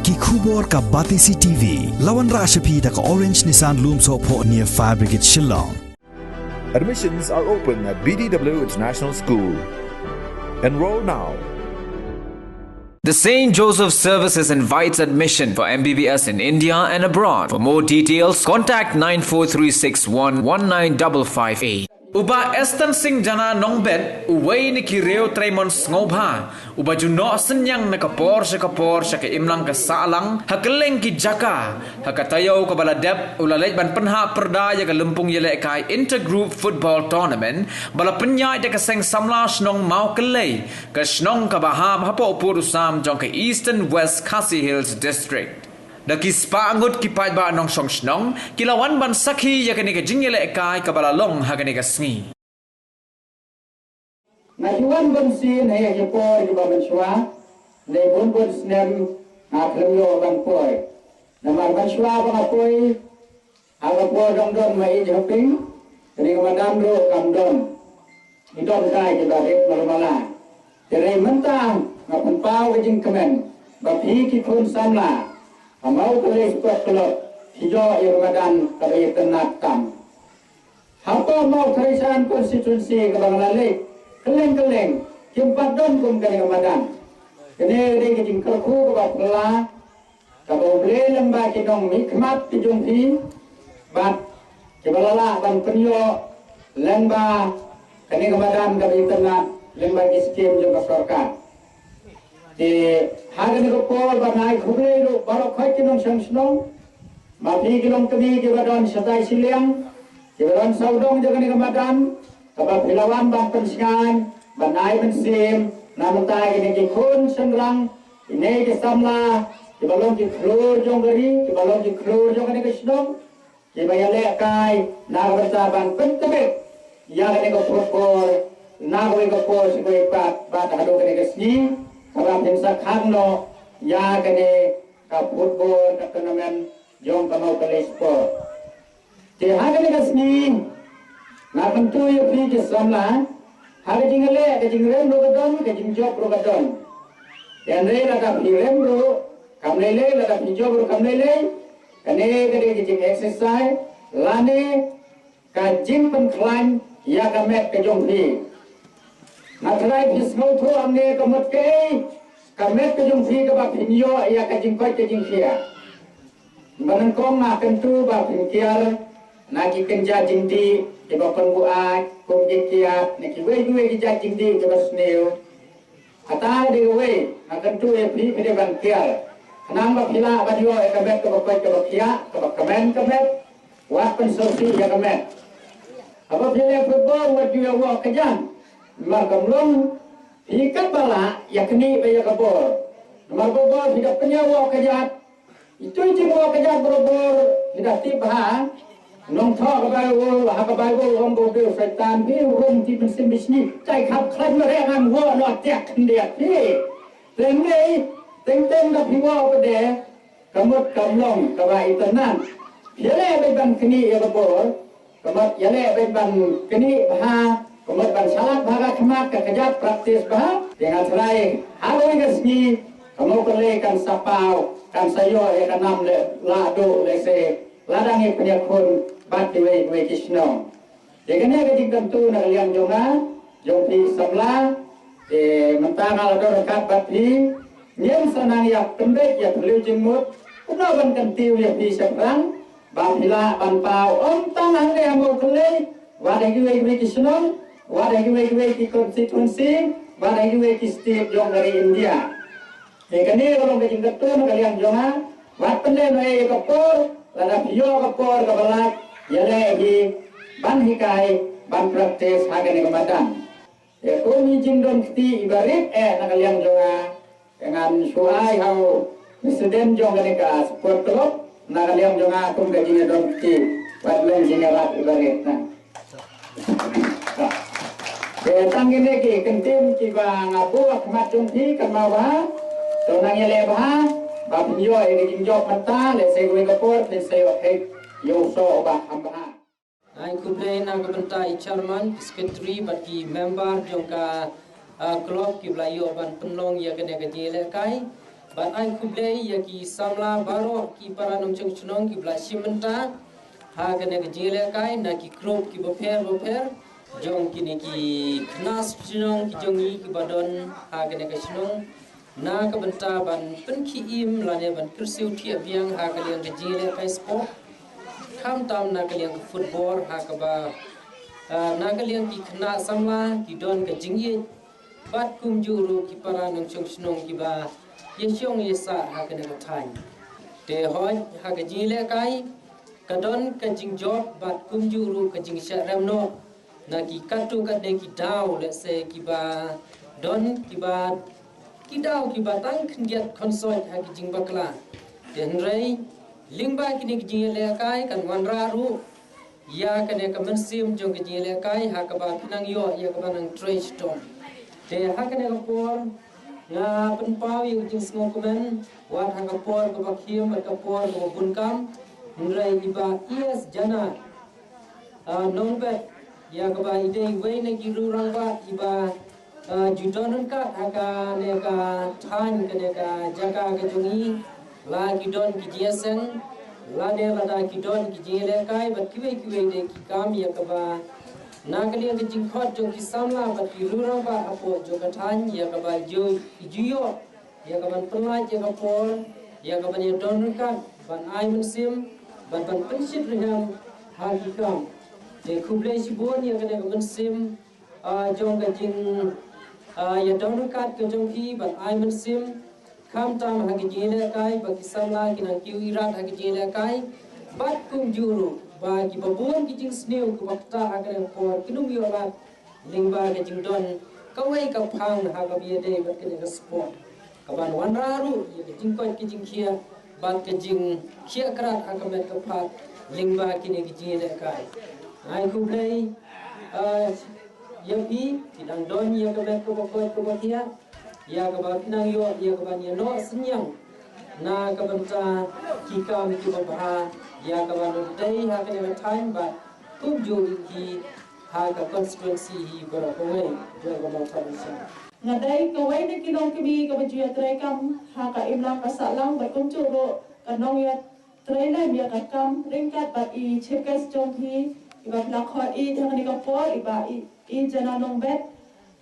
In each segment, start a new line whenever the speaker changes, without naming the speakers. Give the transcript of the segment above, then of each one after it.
Ki khubor ka Batisi TV. Lawan Rashapi da ka Orange Nissan Lumso po near Fire Brigade Shillong.
Admissions are open at BDW International School. Enroll now.
The St. Joseph Services invites admission for MBBS in India and abroad. For more details, contact 943611955. Uba Estansing Jana Nongbet, uway ni Kireo Tremons Ngobha, uba Juno Senyang nakapor sa ke imlang kasalang, hakeleng ki jaka, hakatayaw ka baladep, ulalay ban Pynhap Pyrda ya ka lumpung yele kai intergroup football tournament, bala penyai de kaseng samla snong Mawkyllei, ka snong ka baham hapo upurusam jong ke Eastern West Khasi Hills District. Daki spangut kipai ba nong song snong kilawan ban sakhi ya kene ka jingle kai ka balalong ha kene ka sngi
na yuan ban sin he ya po di ba ban shwa le bon bon snem na kremyo ban poi na mar ban shwa ba poi aga po dong dong mai joping ni ka madam ro kam dong ni dong kai ke ba rek malala tere mentang na pan pau ke jing kemen ba phi ki khun samla Mawkyllei Phutbol hijau Ramadan kami tenat kam. Hampa Mawkyllei konstitusi Bangladesh keleng jempat don kum kali Ramadan. Kene de kijing kerku ke bapla kabo ble lembah kidong mikmat kijungpi bat kebalala ban penyo lembah kene Ramadan kami tenat lembah kiskim juga sorkat. Di hari ni kopol banai khubli lu baru kau kinong sengsnong, mapi kinong kami kebadan setai siliang, kebadan saudong jaga ni kemadan, kabab hilawan ban pensingan, banai pensim, namutai kini kikun sengrang, ini kesamla, kebalong kiklur jong geri, kebalong kiklur jong kini kesnong, kebayale kai, nabertaban pentebek, yang kini kopol, nawe kopol sebagai bat hadu kini kesni. Kalau pensa kano ya kene ka Phutbol ka tournament jong ka Mawkyllei sport. Ti hagane kasni na tentu yo pi ke samla hage jingale ke jingrem ro gadon ke jingjop ro gadon. Dan re la ka pirem ro kamlele la ka pinjop ro kamlele kane ke jing exercise lane ka jing pen klan ya ka met ke jong pi. Natrai bisno thu amne kamot ke kamet ke jung fi ke ba pinyo ya ka jing koi ke jing kia banan kong na kentu ba pinkiar na ki kenja jing di ke ba pangbu ai kong jing kia ne ki we ki ja jing di ke ba sneo ata de we na kentu e fi ke ban kiar nang ba pila ba dio e kamet ke ba koi ke ba kia ke ba kamet wat pen sorti ya kamet apa pila football wat dio wa ke jan mar kamlong ikat bala yakni baya kabor mar bobor tidak penyawa kejat itu jiwa kejat berobor tidak tiba nong tho ka bayo ha ka bayo rom bo be setan bi rom ti pensim bisni cai khap khan ma re ngam ho no tek ndia ti teng nei teng da phiwa ka de kamot kamlong ka ba itanan yale be ban kini ya kabor kamot yale be ban kini ha Kemudian ban salat baga kemak ke kejap praktis bah dengan serai halu ngasni Mawkyllei kan sapau kan sayo ya kanam le lado le se ladangi penyakun bat diwe kisno dekane ke tentu na liang jonga jongpi samla mentang ala kat bati nyen sanang ya pembek ya beliau jemut kuno ban kentiu ya pi sebrang ban hila ban pau om tanang le Mawkyllei wadagi we kisno wadagi we konstitusi wadagi we state jong dari India dekane kalau ke tentu na liang jonga wat pende me kapor lada pio kapor kabalak yale hi ban hikai ban praktis hagane kemadan kami jindon ti ibarit na kaliang jonga dengan suai hau presiden jong gane ka sport club na kaliang jonga kum gajine don ti wadlen jingalat ibarit na tanggine ki kentim ki ba ngabu akmat jong ti kamawa to nang yele ba ba pinyo e jingjop mata le se we kapor le se wa hek yo so ba hamba
I complain ang kebentai chairman, secretary, bagi member jongka club ki blayo ban penlong ya kena kejele kai. Ban ai Phutbol ya ki samla baro ki para nong chong chnong ki bla simenta ha kene ke jile kai na ki krop ki bofer jong kini ki knas chnong ki jongi ki badon ha kene ke chnong na ka benta ban pen ki im lane ban kursiu thia biang ha ka liang ke jile kai sport kham tam na ka liang football ha ka ba na ka liang ki khna samla ki don ka jingye bat kum juru ki para nong chong chnong ki ba ye syong ye sa ha kene ke thai te hoi ha ka jile kai kadon ka jing job bat kum juru ka jing sha ramno na ki katu ka de ki daw le se ki ba don ki ba ki daw ki ba tang khndiat khonsoi ha ki jing bakla den rei lingba ki ni ki jing le kai kan wan ra ru ya ka ne ka men sim jong ki jing le kai ha ka ba pinang yo ya ka ba nang trace tom te ha ka ne ka por na pen pau yu jing sngo komen wa ha ka por ka ba khiem ka por ka bun kam nrai iba yes Jana Nongbet ya ka ba ide wei na ki ru rang ba iba judon ka aka ne ka than ka ne ka jaga ka jungi la ki don ki jeseng la de la da ki don ki jele kai ba ki wei de ki kam ya ka ba na ka liang ki jing khot jong ki samla ba ki ru rang ba apo jo ka than ya ka ba jo juyo ya ka ban pernah ya ka por ya ka ban ya don ka ban ai men sim ban pensit dengan hal ikam de Phutbol sibon yang kena ke mensim jong ka jing ya don kat ke jong hi ban ai mensim kham tam ha ki jele kai ba ki samla ki nang kiu irat ha ki jele kai bat kum juru ba ki babon ki jing sneu ku bakta ha ka por kinum yo lat lingba ke jing don kawai ka phang ha ka bi de ba kena ke sport ka ban wan raru ya ki jing ko ki jing khia ban ke jing khia krat ha ka met ka phat lingba kini ki jile kai ai Phutbol ya pi tidang don ya ka met ko ko kia ya ka ba nang yo ya ka ban ya no senyang na ka banta ki ka mi ki ba ya ka ba no dai ha ka ne time ba kum ju ki ha ka consequence hi ba ko ngai ya ka ba ta sa
ngadai ka wai ne ki dong ki bi ka ba ju ya trai kam ha ka imlang ka sa lang ba kum chu ro ka nong ya trai lai mi ka kam ring kat ba i chekas jong hi iba la kho i thang ni ka por iba i Jana Nongbet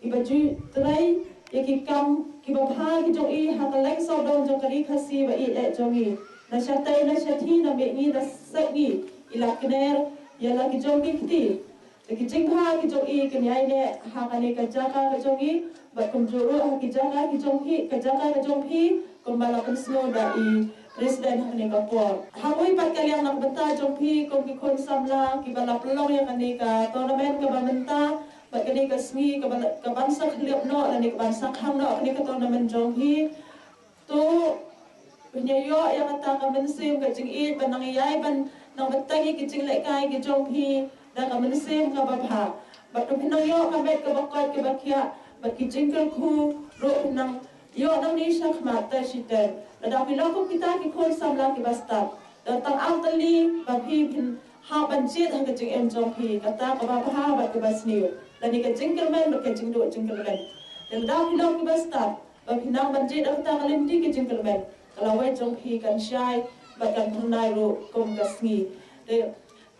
iba ju trai ya ki kam ki ba bha ki jong i ha ka leng so dong jong ka ri khasi ba i e jong i na shatai na shathi na me ni na sa ni ila kner ya la ki jong ki ti ki jing bha ki jong i ki nyai ne ha ka ne ka jaga ka jong i ba kum juru ha ki jaga ki jong hi ka jaga ka jong hi kum ba la kum sno da i Presiden hane ka por hamoi pat kaliang nak benta jong phi kom ki khon samla ki bala pelong yang hane ka tournament ka banta bat kani ka smi ka ban sak liap no la ni ka ban sak ham no ni ka tournament jong phi to punya yo yang kata ka mensim ka jing i ban nang yai ban nang betangi ki jing lek kai ki jong phi da ka mensim ka ba pha bat to pinang yo ka bet ka bakot ka bakia bat ki jing ka khu ro nang yo nang ni sak mata siten da pi lo ko kita ki khon samla ki basta da tang al tali ba phi phin ha ban chet hang ka jing em jong phi kata ka ba ha ba ki basniu la ni ka jing kelmen ba ka jing do jing kelmen da pi lo ki basta ba phi nang ban chet ta ka len ti ki jing kelmen kala wai jong phi kan shai ba kan thunai ro kom ka sngi de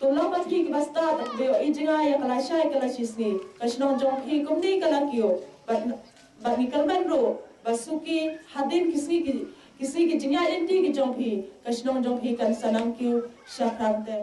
to lo ba phi ki basta ta be o ijinga ya kala shai kala shisni ka shnong jong phi kom ni kala kio ba ni kelmen ro basuki hadin kisi ki jinya inti ki jong phi kashnong jong phi kan sanang ki shakram te